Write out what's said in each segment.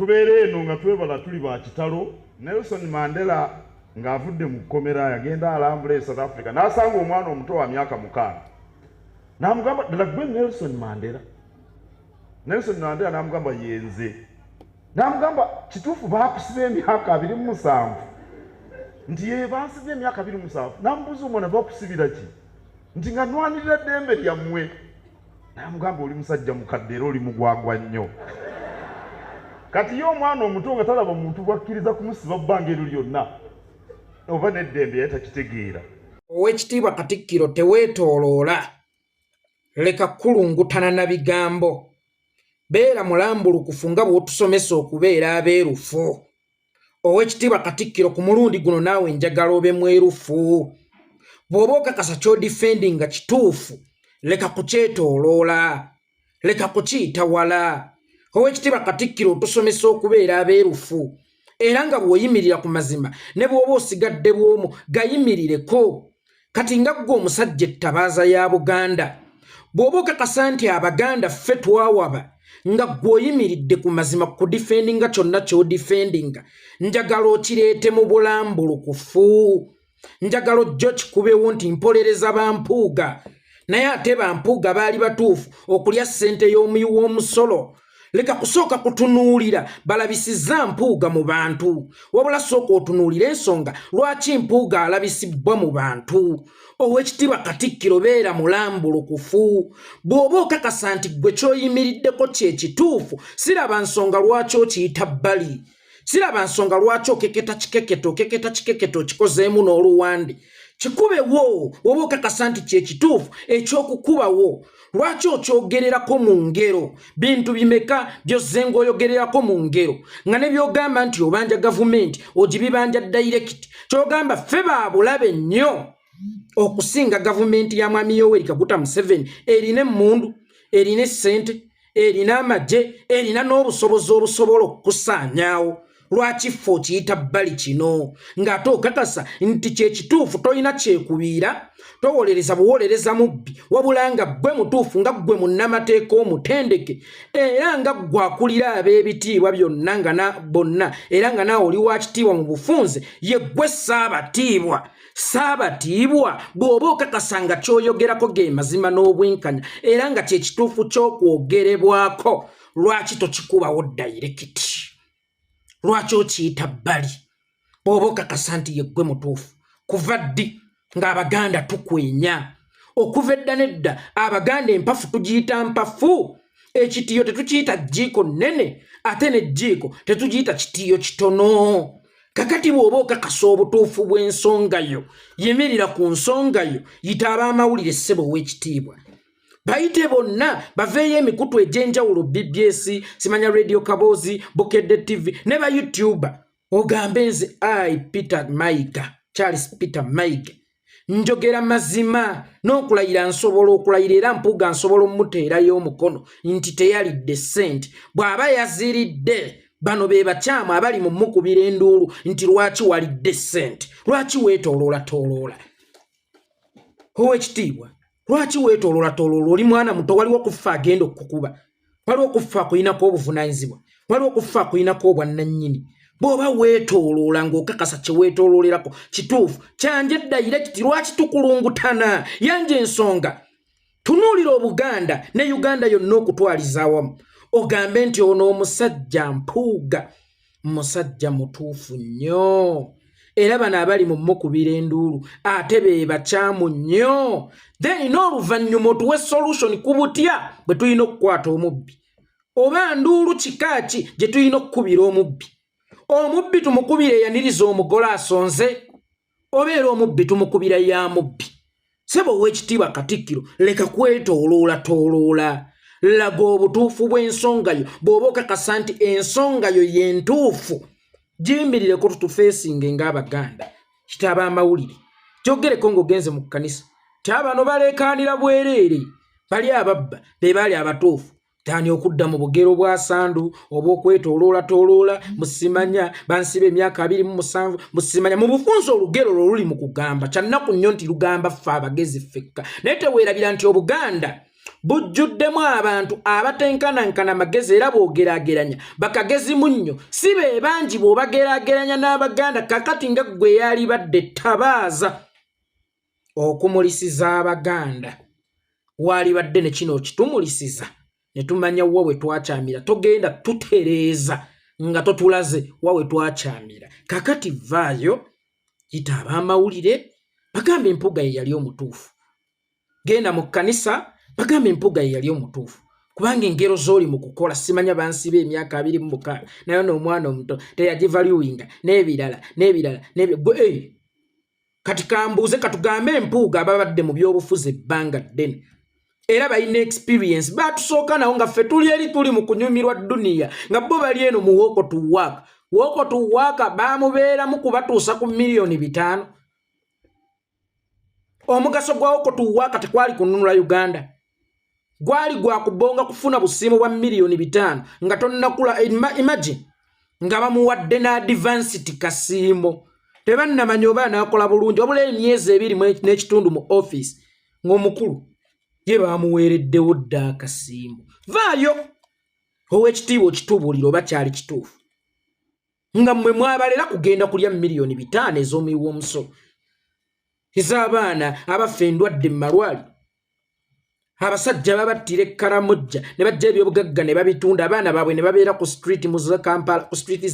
tubeere eno nga twebala tuli ba kitalo. Nelson Mandela ng'avudde mu kkomera yagenda alambula South Africa n'asanga omwana omuto wa myaka 5 n'amugamba ddala gwe Nelson Mandela n'amugamba yenze n'amugamba kituufu baakusiba emyaka 27 nti ye bansibye emyaka 27 n'amubuuza omwana bakusibira ki nti nga nwanirira ddembe lyammwe n'amugamba oli musajja mukadde era oli mugwagwa nnyo kati ye omwana omuto nga talaba muntu bwakkiriza kumusiba bbanga eryo lyonna oba n'eddembe yatakitegeera. Oweekitiibwa Katikkiro teweetooloola leka kulungutana na bigambo beera mulambulukufu nga bw'otusomesa okubeera abeerufu. Oweekitiibwa Katikkiro ku mulundi guno naawe njagala obe mwerufu. Bw'oba okakasa ky'odifendi nga kituufu leka kukyetooloola leka kukiyita wala. Oweekitiibwa Katikkiro otusomesa okubeera abeerufu era nga bw'oyimirira ku mazima ne bw'oba osigadde bw'omu gayimirireko. Kati nga ggwe omusajja ettabaaza ya Buganda bw'oba okakasa nti Abaganda ffe twawaba nga gw'oyimiridde ku mazima ku difendinga kyonna ky'odifendinga njagala okireete mu bulambulukufu. Njagala ojja okikubeewo nti mpolereza bampuuga naye ate bampuuga baali batuufu okulya ssente y'omuyi w'omusolo. Leka kusooka kutunuulira balabisizza mpuuga mu bantu wabula sooka otunuulira ensonga lwaki mpuuga alabisibbwa mu bantu. Oweekitiibwa Katikkiro beera mulambulukufu. Bw'oba okakasa nti gwe ky'oyimiriddeko kye kituufu siraba nsonga lwaki okiyita bbali. Siraba nsonga lwaki okeketa kikeketo okikozeemu n'oluwandi. Kikubewo woba okakasa nti kye kituufu ekyokukubawo. Lwaki okyogererako mu ngero? Bintu bimeka byozze ng'oyogererako mu ngero nga ne by'ogamba nti obanja gavumenti ogibibanja direct. Ky'ogamba ffe baabulabe nnyo okusinga gavumenti ya Mwami Yoweri Kaguta Museveni erina emmundu, erina essente, erina amagye, erina n'obusobozi obusobola okukusaanyaawo. Lwaki ffe okiyita bbali kino ng'ate okakasa nti kye kituufu tolina kyekubiira towolereza buwolereza mubbi wabula nga ggwe mutuufu nga ggwe munnamateeka omutendeke era nga ggwe akulira ab'ebitiibwa byonna nga bonna era nga naawe oli wa kitiibwa mu bufunze ye ggwe saabatiibwa bw'oba okakasa nga ky'oyogerako ge mazima n'obwenkanya era nga kye kituufu ky'okwogerebwako lwaki tokikubawo dayirekiti? Lwaki okiyita bbali bw'oba okakasa nti ye ggwe mutuufu? Kuva ddi ng'Abaganda tukwenya? Okuva edda nedda Abaganda empafu tugiyita mpafu. Ekitiyo tetukiyita jjiiko nnene ate n'ejjiiko tetugiyita kitiyo kitono. Kakati bw'oba okakasa obutuufu bw'ensonga yo yimirira ku nsonga yo yita ab'amawulire ssebo Oweekitiibwa. Bayite bonna baveeyo emikutu egy'enjawulo BBS, Simanya Radio Kaboozi, Bukedde TV ne ba YouTuber ogambe nze Peter Mayiga, Charles Peter Mayiga njogera mazima n'okulayira nsobola okulayira era mpuuga nsobola omuteerayo omukono nti teyalidde ssente bw'aba yaziridde. Bano be bakyamu abali mu mukubira enduulu nti lwaki walidde ssente. Lwaki weetooloola? Oweekitiibwa lwaki weetooloola oli mwana muto? Waliwo okufa agenda okukuba, waliwo okufa akuyinako obuvunaanyizibwa, waliwo okufa akuyinako obwannannyini. Bw'oba weetooloola ng'okakasa kye weetooloolerako kituufu kyanje dayirekiti lwaki tukulungutana? Yanje ensonga tunuulira Obuganda ne Uganda yonna okutwaliza awamu ogambe nti ono omusajja mpuuga musajja mutuufu nnyo era bano abali mu mukubira enduulu ate be bakyamu nnyo. Then n'oluvannyuma otuwe solution ku butya bwe tulina okukwata omubbi oba nduulu kika ki gye tulina okukubira omubbi. Omubbi tumukubira eyaniriza omugole asonze oba era omubbi tumukubira ya mubbi? Ssebo Oweekitiibwa Katikkiro leka kwetooloola. Laga obutuufu bw'ensonga yo. Bw'oba okakasa nti ensonga yo yentuufu giyimirireko tutufeesinge ng'Abaganda. Kitaba amawulire kyogereko ng'ogenze mu kkanisa ti abano baleekaanira bwereere bali ababba be baali abatuufu. Tani okudda mu bugero bwa sandu oba okwetooloola musimanya bansiba emyaka 27 musimanya mu bufunzo olugero luli mu kugamba kyannaku nnyo nti lugamba ffe abagezi ffekka naye teweerabira nti Obuganda bujjuddemu abantu abatenkanankana magezi era boogerageranya bakagezi munnyo si be bangi bw'obagerageranya n'Abaganda kakati nga ggwe yali badde tabaaza okumulisiza Abaganda wali badde ne kino kitumulisiza ne tumanya wa we twakyamira togenda tutereeza nga totulaze wa we twakyamira kakati vaayo yita ab'amawulire bagambe empuga ye yali omutuufu genda mu kkanisa bagambe empuga ye yali omutuufu kubanga engero z'oli mu kukola simanya bansi b'emyaka 26 nayo n'omwana omuto teyagivaluwinga n'ebirala kati kambuuze katugambe empuuga ababadde mu by'obufuzi ebbanga ddene era balina experience batusooka nawo nga ffe tuli eri tuli mu kunyumirwa duniya nga bo bali eno mu woko tuwaaka baamubeeramu kubatuusa ku miliyoni 5 omugaso gwa woko tuwaaka tekwali kununula Uganda gwali gwa kubonga kufuna busimu bwa miliyoni 5 nga tonnakula imagine nga bamuwadde na advanced kasiimo tebannamanya oba anaakola bulungi wabula emyezi 2 n'ekitundu mu office ng'omukulu ye baamuweereddewo dda akasiimo vaayo ow'ekitiibwa okitubuulira oba kyali kituufu nga mmwe mwabalera kugenda kulya miliyoni 5 ez'omuwi w'omusolo ez'abaana abafa endwadde mu malwaliro abasajja babattira ekkaramojja ne bajja ebyobugagga ne babitunda abaana baabwe ne babeera ku street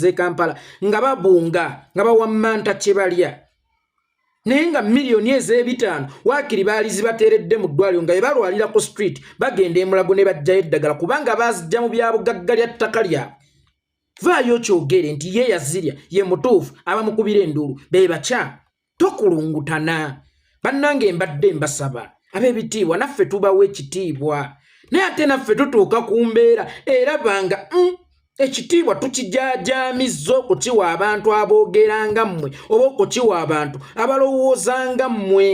z'e Kampala nga babunga nga bawammanta kye balya naye nga miliyoni ez'ebitaano waakiri baali zibateeredde mu ddwaliro nga balwalira ku street bagenda emulago ne bajjayo eddagala kubanga baazijja mu byabugagga lya ttaka lyabwe vaayo kyogere nti ye yazirya ye mutuufu abamukubira enduulu be bakyamu tokulungutana bannange mbadde mbasaba ab'ebitiibwa naffe tubawo ekitiibwa naye ate naffe tutuuka ku mbeera era banga ekitiibwa tukijaajamizza okukiwa abantu aboogeranga mmwe oba okukiwa abantu abalowoozanga mmwe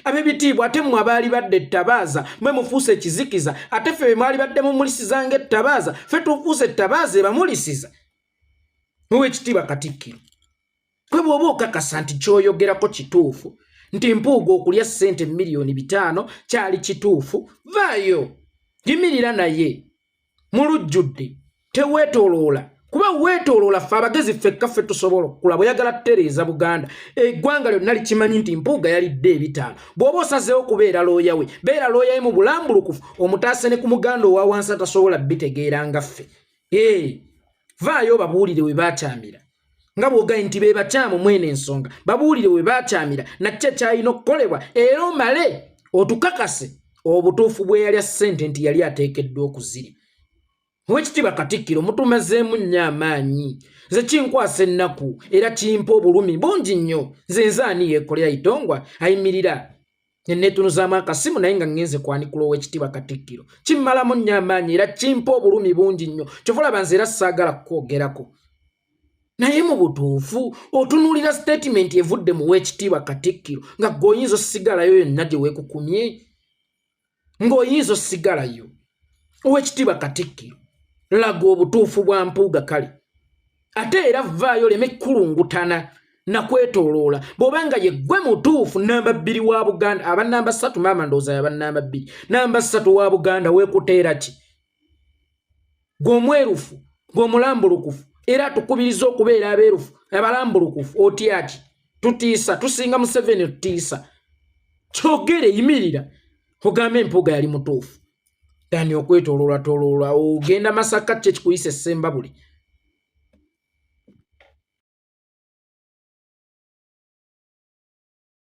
ab'ebitiibwa ate mmwe abaali badde ettabaaza mwe mufuuse ekizikiza ate ffe be mwali badde mumulisizanga ettabaaza ffe tufuuse ettabaaza ebamulisiza muwe ekitiibwa Katikkiro kwe bw'oba okakasa nti ky'oyogerako kituufu nti mpuuga okulya ssente miliyoni 5 kyali kituufu vaayo yimirira naye mulujjudde teweetooloola kuba weetooloola ffe abagezi ffekka ffe tusobola okukula bweyagala tutereeza Buganda eggwanga lyonna likimanyi nti mpuuga yalidde 5 bw'oba osazeewo kubeera looya we beera looya ye mu bulambulukufu omutaase ne ku muganda owa wansi atasobola bitegeera nga ffe vaayo babuulire we baakyamira nga bw'ogaye nti be bakyamu mwene ensonga babuulire we baakyamira nakyo kyalina okukolebwa era omale otukakase obutuufu bwe yalya ssente nti yali ateekeddwa okuzirya Owekitiibwa Katikkiro mutumazeemu nnyo amaanyi nze kinkwasa ennaku era kimpa obulumi bungi nnyo nze nzaani yeekolera itongwa ayimirira neneetunuzaamu akasimu naye nga ngenze kwanikula Owekitiibwa Katikkiro kimmalamu nnyo amaanyi era kimpa obulumi bungi nnyo kyova olaba nze era ssaagala kukwogerako naye mu butuufu otunuulira statement evudde mu Owekitiibwa Katikkiro nga g'oyinza osigalayo yonna gye weekukumye ng'oyinza osigalayo Owekitiibwa Katikkiro laga obutuufu bwa mpuuga kale ate era vaayo oleme kulungutana nakwetooloola bw'obanga ye ggwe mutuufu namba 2 wa Buganda aba namba 3 maama ndowooza yaba namba 2 namba 3 wa Buganda weekuteera ki gw'omwerufu gw'omulambulukufu era tukubiriza okubeera abeerufu abalambulukufu otya ki tutiisa tusinga Museveni tutiisa kyogere yimirira ogambe empuuga yali mutuufu dani okwetooloola ogenda Masaka kye kikuyisa essembabule